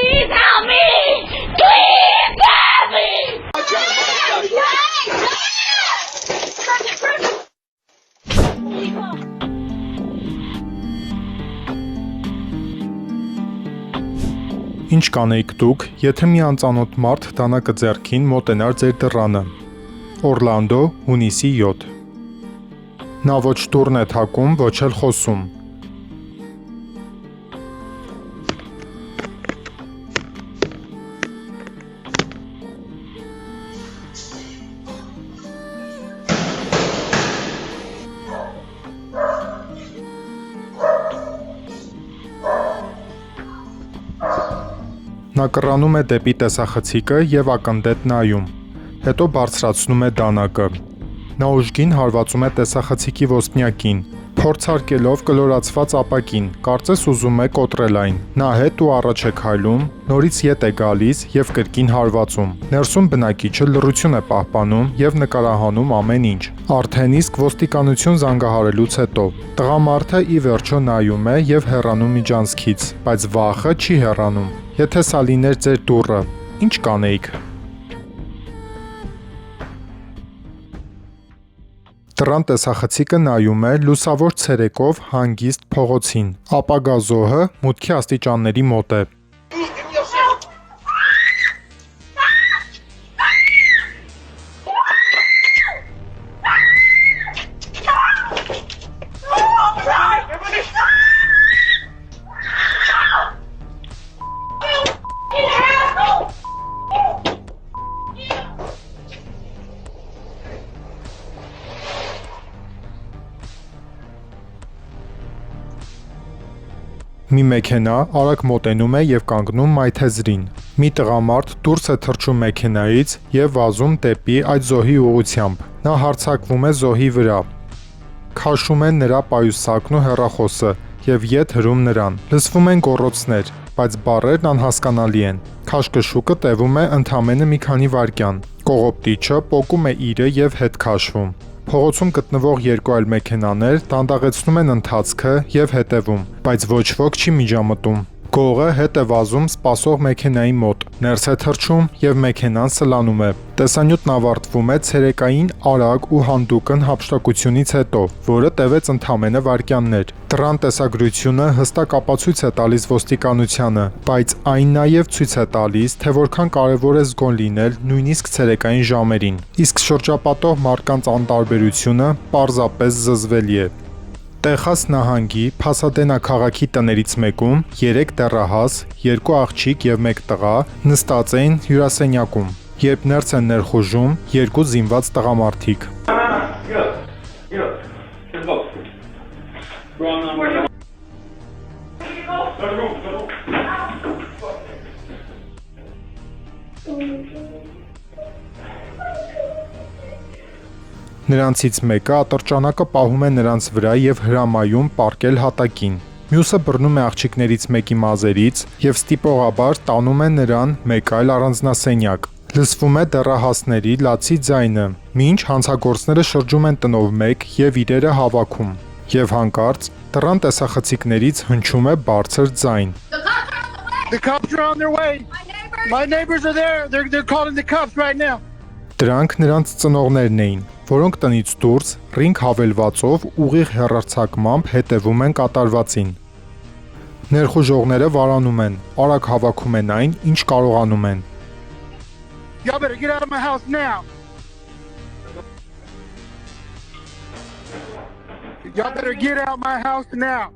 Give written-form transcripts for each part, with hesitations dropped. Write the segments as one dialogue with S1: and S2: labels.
S1: Please help me! Please help me!
S2: Ինչ կանեիք դուք, եթե մի անծանոթ մարդ դանակը ձեռքին մոտենար ձեր դռանը։ Օրլանդո, հունիսի 7։ Նա ոչ դուռն է թակում, ոչ էլ խոսում։ Նա կռանում է դեպի տեսախցիկը և ակնթեթ նայում, հետո բարձրացնում է դանակը։ Նա ուժգին հարվածում է տեսախցիկի ոսպնյակին, փորձարկելով կլորացված ապակին, կարծես ուզում է կոտրել այն։ Նա հետ ու առաջ է քայլում, նորից ետ է գալիս և կրկին հարվածում։ Ներսում բնակիչը լռություն է պահպանում և նկարահանում ամեն ինչ։ Արդեն իսկ ոստիկանություն զանգահարելուց հետո տղամարդը ի վերջո նայում է և հեռանում միջանցքից, բայց վախը չի հեռանում։ Եթե սա լիներ ձեր դուռը, ինչ կանեիք։ Դռան տեսախցիկը նայում է լուսավոր ցերեկով հանգիստ փողոցին։ Ապագա զոհը մուտքի աստիճանների մոտ է։ Մի մեքենա արագ մոտենում է և կանգնում մայթեզրին։ Մի տղամարդ դուրս է թռչում մեքենայից և վազում դեպի այդ զոհի ուղղությամբ։ Նա հարձակվում է զոհի վրա, քաշում է նրա պայուսակն ու հեռախոսը և ետ հրում նրան։ Լսվում են գոռոցներ, բայց բառերն անհասկանալի են։ Քաշքշուկը տևում է ընդամենը մի քանի վայրկյան։ Կողոպտիչը պոկում է իրը և հետ քաշվում։ Փողոցում գտնվող երկու այլ մեքենաներ դանդաղեցնում են ընթացքը և հետևում, բայց ոչ ոք չի միջամտում։ Գողը հետ է վազում սպասող մեքենայի մոտ, ներս է թռչում և մեքենան սլանում է։ Տեսանյութն ավարտվում է ցերեկային արագ ու հանդուգն հափշտակությունից հետո, որը տևեց ընդամենը վայրկյաններ։ Դռան տեսագրությունը հստակ ապացույց է տալիս ոստիկանությանը, բայց այն նաև ցույց է տալիս, թե որքան կարևոր է զգոն լինել նույնիսկ ցերեկային ժամերին։ Իսկ շրջապատող մարդկանց անտարբերությունը պարզապես զզվելի է։ Տեխաս նահանգի Փասադենա քաղաքի տներից մեկում 3 դեռահաս, 2 աղջիկ և 1 տղա նստած էին հյուրասենյակում, երբ ներս են ներխուժում 2 զինված տղամարդիկ։ Նրանցից մեկը ատրճանակը պահում է նրանց վրա և հրամայում պառկել հատակին։ Մյուսը բռնում է աղջիկներից մեկի մազերից և ստիպողաբար տանում է նրան մեկ այլ առանձնասենյակ։ Լսվում է դեռահասների լացի ձայնը, մինչ հանցագործները շրջում են տնով մեկ և իրերը հավաքում։ Եվ հանկարծ դռան տեսախցիկներից հնչում է բարձր ձայն։
S3: The cops are on their way. My neighbors are there. They're calling the cops right now.
S2: Դրանք նրանց ծնողներն էին, որոնք տնից դուրս ռինգ հավելվածով ուղիղ հեռարձակմամբ հետևում են կատարվածին։ Ներխուժողները վարանում են, արագ հավաքում են այն, ինչ կարողանում են։
S3: Y'all better get out of my house now. Y'all better get out my house now.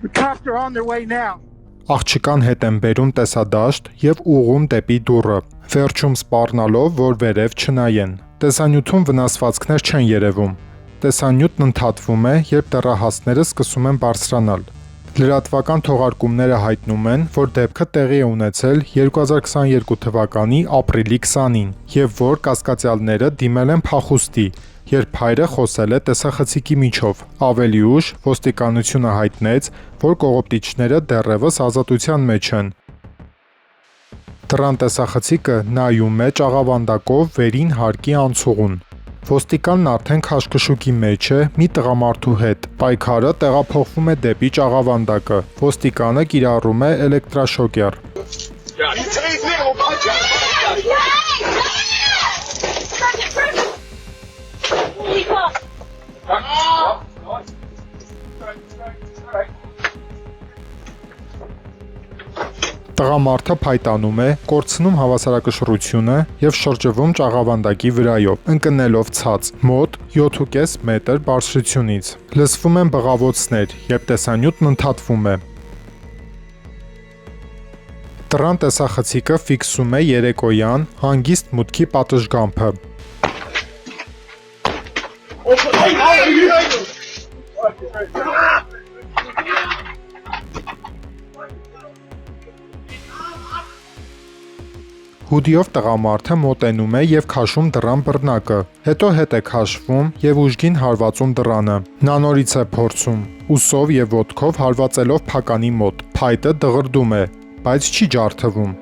S3: The cops are on their way now.
S2: Աղջկան հետ են բերում տեսադաշտ և ուղղում դեպի դուռը, վերջում սպառնալով, որ վերև չնայեն։ Տեսանյութում վնասվածքներ չեն երևում։ Տեսանյութն ընդհատվում է, երբ դեռահասները սկսում են բարձրանալ։ Լրատվական թողարկումները հայտնում են, որ դեպքը տեղի է ունեցել 2022 թվականի ապրիլի 20-ին եւ որ կասկածյալները դիմել են փախուստի, երբ հայրը խոսել է տեսախցիկի միջով։ Ավելի ուշ ոստիկանությունը հայտնեց, որ կողոպտիչները դեռևս ազատության մեջ են։ Դրան տեսախցիկը նայում է ճաղավանդակով վերին հարկի անցուղուն։ Ոստիկանն արդեն քաշքշուկի մեջ է մի տղամարդու հետ։ Պայքարը տեղափոխվում է դեպի ճաղավանդակը։ Ոստիկանը կիրառում է էլեկտրաշոկեր։ Տղամարդը փայտանում է, կորցնում հավասարակշռությունը եւ շրջվում ճաղավանդակի վրայով, ընկնելով ցած, մոտ 7.5 մետր բարձրությունից։ Լսվում են բղավոցներ, երբ տեսանյութն ընդհատվում է։ Դրան տեսախցիկը ֆիքսում է երեկոյան հանգիստ մուտքի պատշգամբը։ Հուդիով տղամարդը մոտենում է եւ քաշում դռան բռնակը, հետո հետ է քաշվում եւ ուժգին հարվածում դռանը։ Նա նորից է փորձում, ուսով եւ ոտքով հարվածելով փականի մոտ։ Փայտը դղրդում է, բայց չի ջարդվում։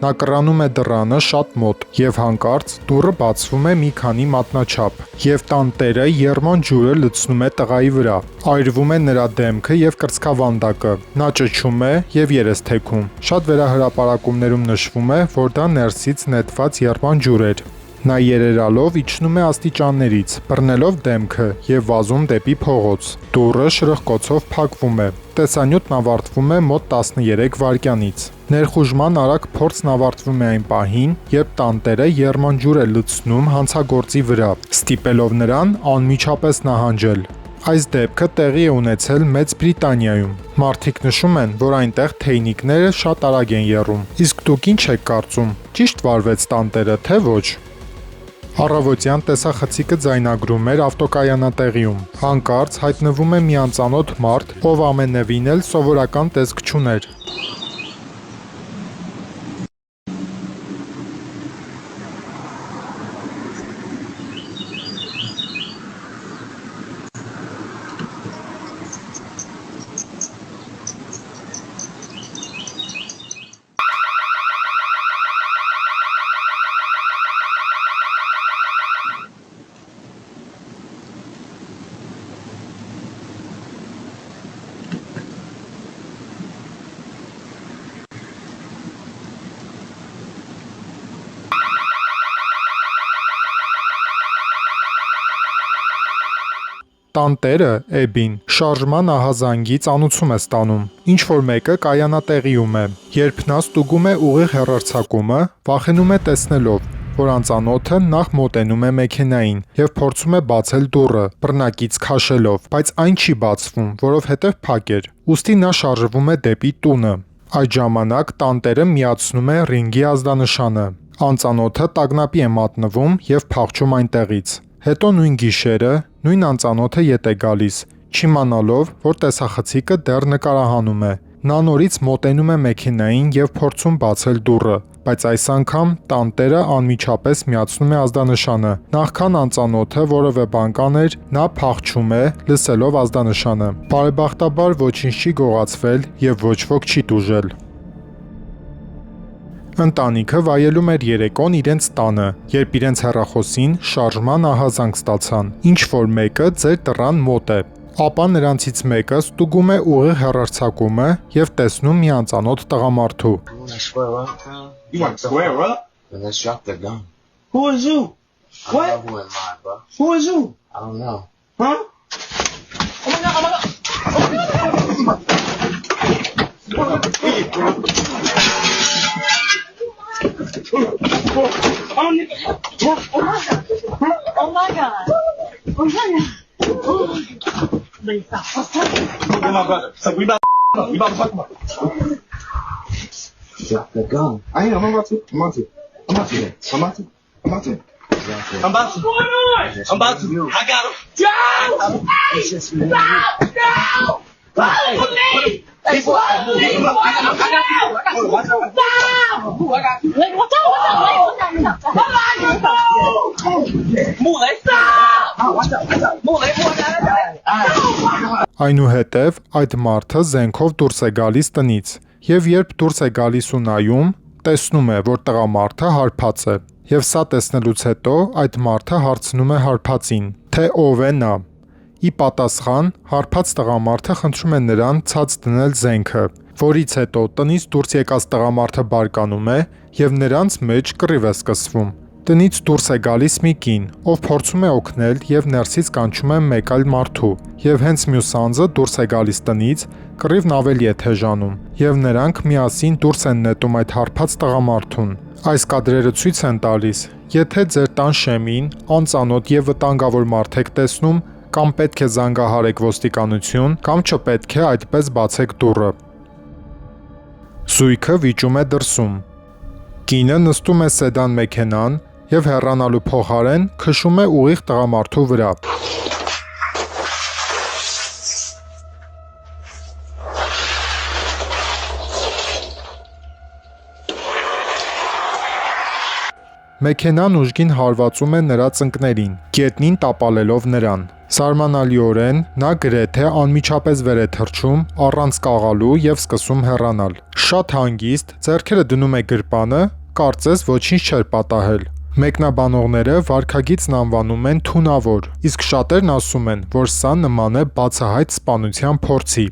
S2: Նա կռանում է դռանը շատ մոտ եւ հանկարծ դուռը բացվում է մի քանի մատնաչափ եւ տանտերը երման ջուրը լցնում է տղայի վրա։ Այրվում է նրա դեմքը եւ կրծքավանդակը։ Նա ճչում է եւ երես թեքում։ Շատ վերահրապարակումներում նշվում է, որ դա ներսից նետված երման ջուր էր։ Նա երերալով իջնում է աստիճաններից, բռնելով դեմքը եւ վազում դեպի փողոց։ Դուռը շրխկոցով փակվում է։ Տեսանյութն ավարտվում է մոտ 13 վայրկյանից։ Ներխուժման արագ փորձն ավարտվում է այն պահին, երբ տանտերը երման ջուր է լցնում հանցագործի վրա, ստիպելով նրան անմիջապես նահանջել։ Այս դեպքը տեղի է ունեցել Մեծ Բրիտանիայում։ Մարդիկ նշում են, որ այնտեղ թեյնիկները շատ արագ են եռում։ Իսկ դուք ինչ եք կարծում։ Ճիշտ վարվեց տանտերը, թե ոչ։ Առավոտյան տեսախցիկը ձայնագրում էր ավտոկայանատեղիում։ Հանկարծ հայտնվում է մի անծանոթ մարդ, ով ամենևին էլ սովորական տեսք չուներ։ Տանտերը, Էբին, շարժման ահազանգից անուցում է ստանում, ինչ-որ մեկը կայանատեղիում է, երբ նա ստուգում է ուղիղ հեռարձակումը, վախենում է տեսնելով, որ անծանոթը նախ մոտենում է մեքենային եւ փորձում է բացել դուռը, բռնակից քաշելով, բայց այն չի բացվում, որովհետեւ փակ էր, ուստի նա շարժվում է դեպի տունը։ Այդ ժամանակ տանտերը միացնում է ռինգի ազդանշանը, անծանոթը տագնապի է մատնվում եւ փախչում այնտեղից։ Հետո նույն գիշերը նույն անծանոթը ետ է գալիս, չիմանալով, որ տեսախցիկը դեռ նկարահանում է։ Նա նորից մոտենում է մեքենային եւ փորձում բացել դուռը, բայց այս անգամ տանտերը անմիջապես միացնում է ազդանշանը։ Նախքան անծանոթը որևէ բան կաներ, նա փախչում է, լսելով ազդանշանը։ Բարեբախտաբար ոչինչ չի գողացվել եւ ոչ ոք չի տուժել։ Ընտանիքը վայելում էր երեկոն իրենց տանը, երբ իրենց հեռախոսին շարժման ահազանգ ստացան, ինչ-որ մեկը ձեր դռան մոտ է, ապա նրանցից մեկը ստուգում է ուղիղ հեռարձակումը եւ տեսնում մի անծանոթ տղամարդու։
S4: You want to square up?
S5: Then let's drop the gun.
S4: Who is you?
S5: I
S4: What?
S5: don't know who am I, bro?
S4: Who is you?
S5: I don't know.
S4: Huh? Oh my god, oh my god! Oh my god! Oh my god! Lisa, what's happening? Get my brother. So we about to fuck him up.
S5: Drop the gun.
S4: I am. I'm about to. I'm about to. I'm about to. I'm about to. I'm about to. I'm about to. I'm about to. I got him.
S1: Don't!
S5: It's just me.
S1: Stop! No! Follow me!
S4: People, watch out.
S2: Այնուհետև այդ մարդը զենքով դուրս է գալիս տնից, եւ երբ դուրս է գալիս ու նայում, տեսնում է, որ տղամարդը հարբած է, եւ սա տեսնելուց հետո այդ մարդը հարցնում է հարբածին, թե ով է նա։ Ի պատասխան, հարբած տղամարդը խնդրում է նրան ցած դնել զենքը, որից հետո տնից դուրս եկած տղամարդը բարկանում է եւ նրանց մեջ կռիվ է սկսվում։ Տնից դուրս է գալիս մի կին, ով փորձում է օգնել եւ ներսից կանչում է մեկ այլ մարդու, եւ հենց մյուս անձը դուրս է գալիս տնից, կռիվն ավելի է թեժանում, եւ նրանք միասին դուրս են նետում այդ հարբած տղամարդուն։ Այս կադրերը ցույց են տալիս, եթե ձեր տան շեմին անծանոթ եւ վտանգավոր մարդ եք տեսնում, կամ պետք է զանգահարեք ոստիկանություն, կամ չպետք է այդպես բացեք դուռը։ Զույգը վիճում է դրսում։ Կինը նստում է սեդան մեքենան եւ հեռանալու փոխարեն քշում է ուղիղ տղամարդու վրա։ Մեքենան ուժգին հարվածում է նրա ծնկներին, գետնին տապալելով նրան։ Զարմանալիորեն նա գրեթե անմիջապես վեր է թռչում առանց կաղալու եւ սկսում հեռանալ։ Շատ հանգիստ ձեռքերը դնում է գրպանը, կարծես ոչինչ չէր պատահել։ Մեկնաբանողները վարքագիծն անվանում են թունավոր, իսկ շատերն ասում են, որ սա նման է բացահայտ սպանության փորձի։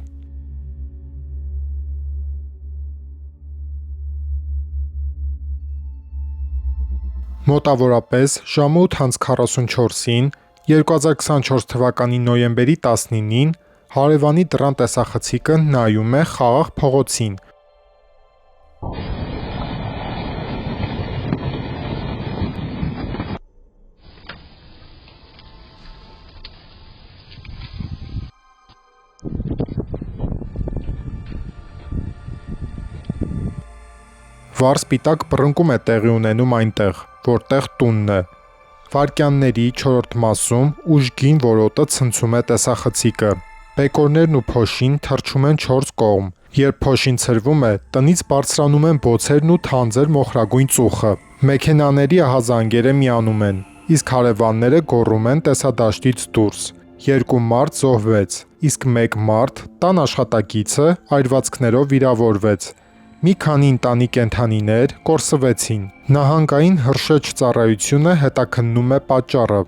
S2: Մոտավորապես ժամը 8:44-ին 2024 թվականի նոյեմբերի 19-ին հարևանի դռան տեսախցիկը նայում է խաղաղ փողոցին։ Վարսպիտակ բռնկում է տեղի ունենում այնտեղ, որտեղ տունն է։ Վարկյանների 4-րդ մասում ուժգին որոտը ցնցում է տեսախցիկը։ Բեկորներն ու փոշին թռչում են 4 կողմ։ Երբ փոշին ցրվում է, տնից բարձրանում են բոցերն ու թանձր մոխրագույն ծուխը։ Մեքենաների ահազանգերը միանում են, իսկ հարևանները գոռում են տեսադաշտից դուրս։ 2 մարդ զոհվեց, իսկ 1 մարդ, տան աշխատակիցը, այրվածքներով վիրավորվեց։ Մի քանի ընտանի կենդանիներ կորսվեցին։ Նահանգային հրշեջ ծառայությունը հետաքննում է պատճառը։